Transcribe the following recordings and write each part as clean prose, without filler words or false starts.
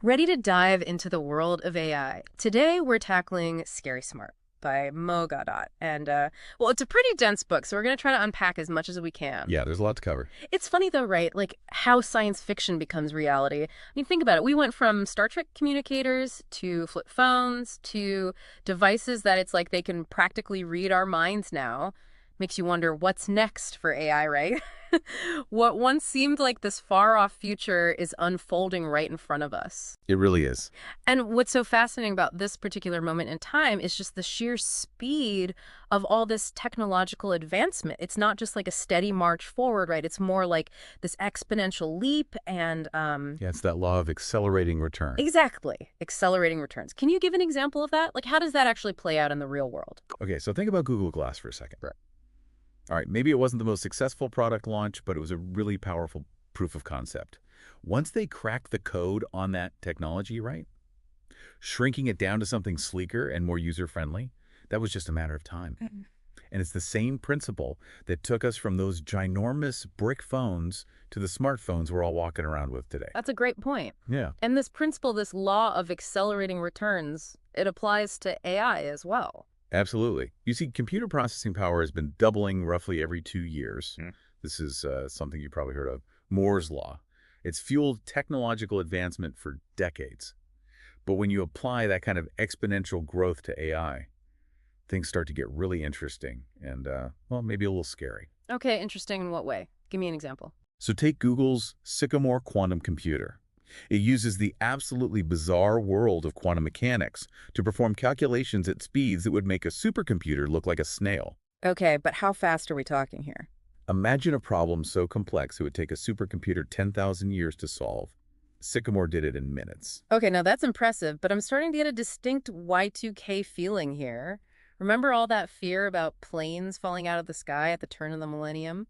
Ready to dive into the world of AI. Today, we're tackling Scary Smart by Gawdat. Well, it's a pretty dense book, so we're going to try to unpack as much as we can. Yeah, there's a lot to cover. It's funny, though, right? Like how science fiction becomes reality. I mean, think about it. We went from Star Trek communicators to flip phones to devices that it's like they can practically read our minds now. Makes you wonder what's next for AI, right? What once seemed like this far off future is unfolding right in front of us. It really is. And what's so fascinating about this particular moment in time is just the sheer speed of all this technological advancement. It's not just like a steady march forward, right? It's more like this exponential leap and Yeah, it's that law of accelerating return. exactly, accelerating returns. Can you give an example of that? Like, how does that actually play out in the real world? Okay, so think about Google Glass for a second. Right. All right, maybe it wasn't the most successful product launch, but it was a really powerful proof of concept. Once they cracked the code on that technology, right, shrinking it down to something sleeker and more user-friendly, that was just a matter of time. And it's the same principle that took us from those ginormous brick phones to the smartphones we're all walking around with today. That's a great point. Yeah, And this principle, this law of accelerating returns, it applies to AI as well. absolutely. You see, computer processing power has been doubling roughly every 2 years. This is something you probably heard of, Moore's Law. It's fueled technological advancement for decades. But when you apply that kind of exponential growth to AI, things start to get really interesting and, well, maybe a little scary. Okay, interesting in what way? Give me an example. So take Google's Sycamore quantum computer. It uses the absolutely bizarre world of quantum mechanics to perform calculations at speeds that would make a supercomputer look like a snail. Okay, but how fast are we talking here? Imagine a problem so complex it would take a supercomputer 10,000 years to solve. Sycamore did it in minutes. Okay, now that's impressive, but I'm starting to get a distinct Y2K feeling here. Remember all that fear about planes falling out of the sky at the turn of the millennium?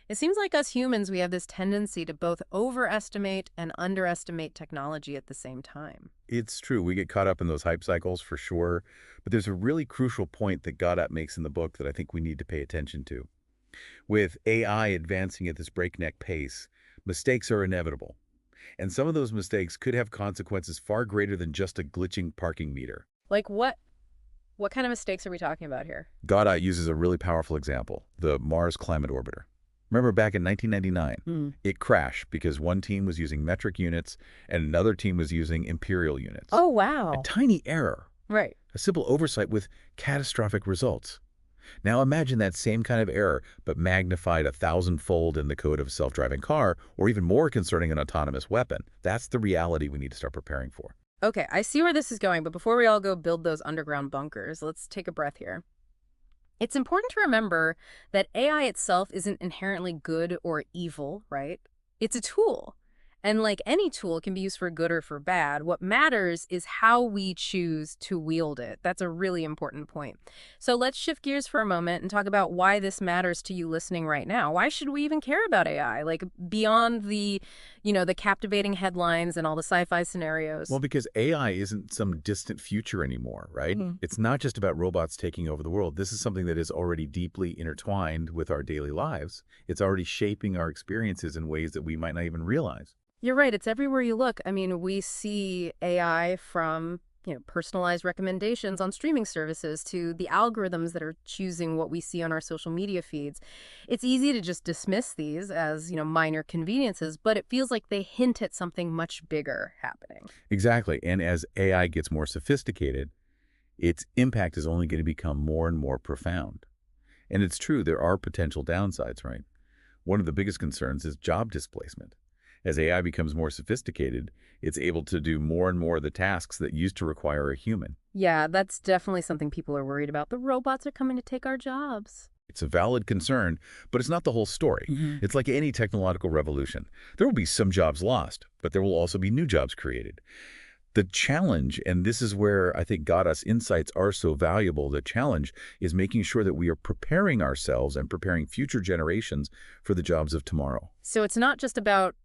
It seems like us humans, we have this tendency to both overestimate and underestimate technology at the same time. It's true, we get caught up in those hype cycles for sure, but there's a really crucial point that Gawdat makes in the book that I think we need to pay attention to. With AI advancing at this breakneck pace, mistakes are inevitable. And some of those mistakes could have consequences far greater than just a glitching parking meter. Like what kind of mistakes are we talking about here? Gawdat uses a really powerful example, the Mars Climate Orbiter. Remember back in 1999, it crashed because one team was using metric units and another team was using imperial units. Oh, A wow. tiny error, Right. a simple oversight with catastrophic results. Now imagine that same kind of error, but magnified 1,000-fold in the code of a self-driving car, or even more concerning an autonomous weapon. That's the reality we need to start preparing for. Okay, I see where this is going, but before we all go build those underground bunkers, let's take a breath here. It's important to remember that AI itself isn't inherently good or evil, right? It's a tool. And like any tool, it can be used for good or for bad. What matters is how we choose to wield it. That's a really important point. So let's shift gears for a moment and talk about why this matters to you listening right now. Why should we even care about AI? Like beyond the captivating headlines and all the sci-fi scenarios. Well, because AI isn't some distant future anymore, right? It's not just about robots taking over the world. This is something that is already deeply intertwined with our daily lives. It's already shaping our experiences in ways that we might not even realize. You're right. It's everywhere you look. I mean, we see AI from, personalized recommendations on streaming services to the algorithms that are choosing what we see on our social media feeds. It's easy to just dismiss these as, minor conveniences, but it feels like they hint at something much bigger happening. Exactly. And as AI gets more sophisticated, its impact is only going to become more and more profound. And it's true, there are potential downsides, right? One of the biggest concerns is job displacement. As AI becomes more sophisticated, it's able to do more and more of the tasks that used to require a human. Yeah, that's definitely something people are worried about. The robots are coming to take our jobs. It's a valid concern, but it's not the whole story. It's like any technological revolution. There will be some jobs lost, but there will also be new jobs created. The challenge, and this is where I think Gawdat's insights are so valuable, the challenge is making sure that we are preparing ourselves and preparing future generations for the jobs of tomorrow. So it's not just about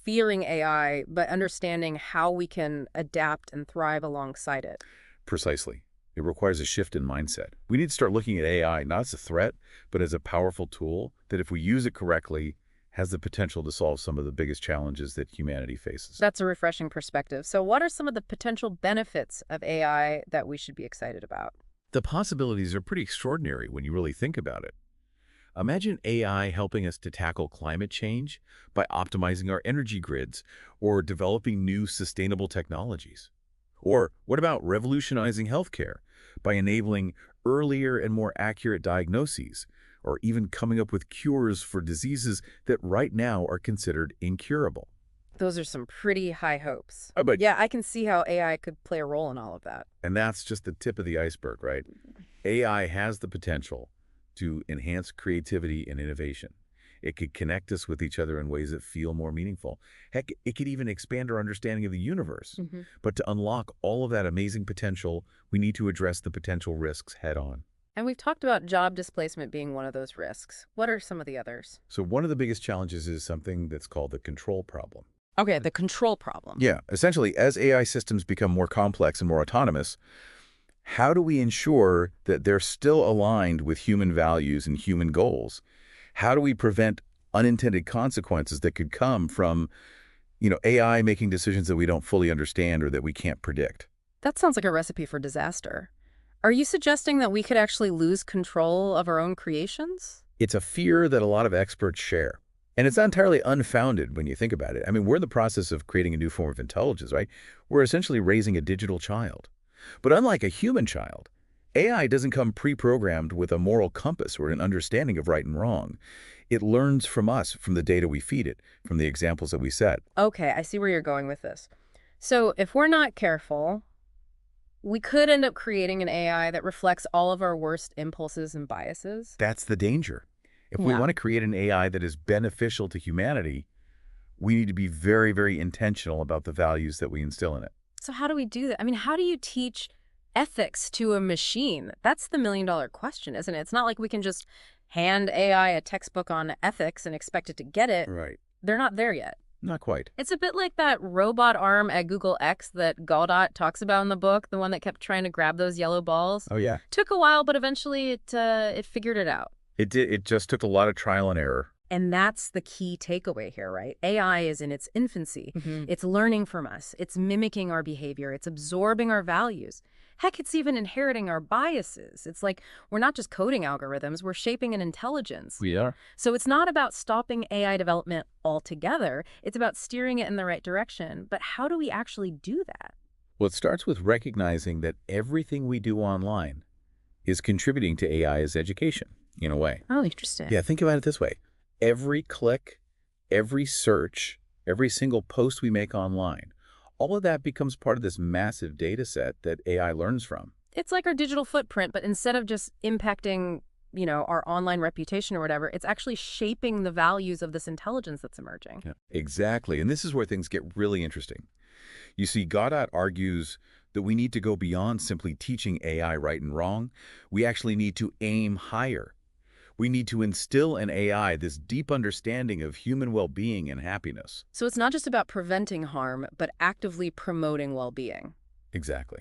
fearing AI, but understanding how we can adapt and thrive alongside it. Precisely. It requires a shift in mindset. We need to start looking at AI not as a threat, but as a powerful tool that if we use it correctly, has the potential to solve some of the biggest challenges that humanity faces. That's a refreshing perspective. So what are some of the potential benefits of AI that we should be excited about? The possibilities are pretty extraordinary when you really think about it. Imagine AI helping us to tackle climate change by optimizing our energy grids or developing new sustainable technologies. Or what about revolutionizing healthcare by enabling earlier and more accurate diagnoses, or even coming up with cures for diseases that right now are considered incurable? Those are some pretty high hopes. But Yeah, I can see how AI could play a role in all of that. And that's just the tip of the iceberg, right? AI has the potential to enhance creativity and innovation. It could connect us with each other in ways that feel more meaningful. Heck, it could even expand our understanding of the universe. Hmm. But to unlock all of that amazing potential, we need to address the potential risks head on. And we've talked about job displacement being one of those risks. What are some of the others? So one of the biggest challenges is something that's called the control problem. Okay, the control problem. Yeah, essentially, as AI systems become more complex and more autonomous, how do we ensure that they're still aligned with human values and human goals? How do we prevent unintended consequences that could come from, AI making decisions that we don't fully understand or that we can't predict? That sounds like a recipe for disaster. Are you suggesting that we could actually lose control of our own creations? It's a fear that a lot of experts share. And it's not entirely unfounded when you think about it. I mean, we're in the process of creating a new form of intelligence, right? We're essentially raising a digital child. But unlike a human child, AI doesn't come pre-programmed with a moral compass or an understanding of right and wrong. It learns from us, from the data we feed it, from the examples that we set. Okay, I see where you're going with this. So if we're not careful, we could end up creating an AI that reflects all of our worst impulses and biases. That's the danger. If we Yeah. want to create an AI that is beneficial to humanity, we need to be very, very intentional about the values that we instill in it. So how do we do that? I mean, how do you teach ethics to a machine? That's the million-dollar question, isn't it? It's not like we can just hand AI a textbook on ethics and expect it to get it. Right. They're not there yet. Not quite. It's a bit like that robot arm at Google X that Gawdat talks about in the book, the one that kept trying to grab those yellow balls. Oh, yeah. Took a while, but eventually it figured it out. It did. It just took a lot of trial and error. And that's the key takeaway here, right? AI is in its infancy. It's learning from us. It's mimicking our behavior. It's absorbing our values. Heck, it's even inheriting our biases. It's like we're not just coding algorithms, we're shaping an intelligence. We are. So it's not about stopping AI development altogether. It's about steering it in the right direction. But how do we actually do that? Well, it starts with recognizing that everything we do online is contributing to AI's education, in a way. Oh, interesting. Yeah, think about it this way. Every click, every search, every single post we make online, all of that becomes part of this massive data set that AI learns from. It's like our digital footprint, but instead of just impacting, our online reputation or whatever, it's actually shaping the values of this intelligence that's emerging. Yeah, exactly. And this is where things get really interesting. You see, Gawdat argues that we need to go beyond simply teaching AI right and wrong. We actually need to aim higher. We need to instill in AI this deep understanding of human well-being and happiness. So it's not just about preventing harm, but actively promoting well-being. Exactly.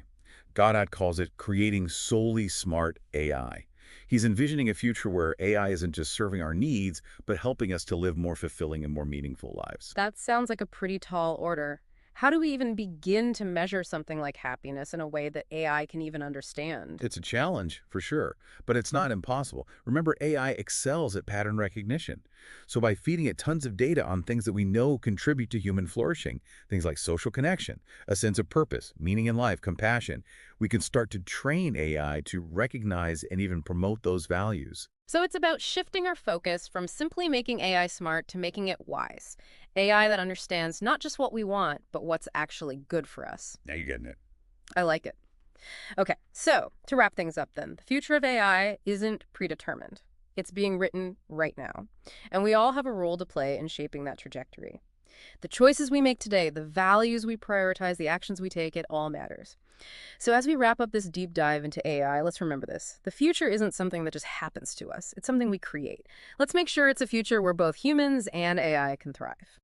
Gawdat calls it creating solely smart AI. He's envisioning a future where AI isn't just serving our needs, but helping us to live more fulfilling and more meaningful lives. That sounds like a pretty tall order. How do we even begin to measure something like happiness in a way that AI can even understand? It's a challenge, for sure, but it's not impossible. Remember, AI excels at pattern recognition. So by feeding it tons of data on things that we know contribute to human flourishing, things like social connection, a sense of purpose, meaning in life, compassion, we can start to train AI to recognize and even promote those values. So it's about shifting our focus from simply making AI smart to making it wise. AI that understands not just what we want, but what's actually good for us. Now you're getting it. I like it. Okay, so to wrap things up then, the future of AI isn't predetermined. It's being written right now. And we all have a role to play in shaping that trajectory. The choices we make today, the values we prioritize, the actions we take, it all matters. So as we wrap up this deep dive into AI, let's remember this. The future isn't something that just happens to us. It's something we create. Let's make sure it's a future where both humans and AI can thrive.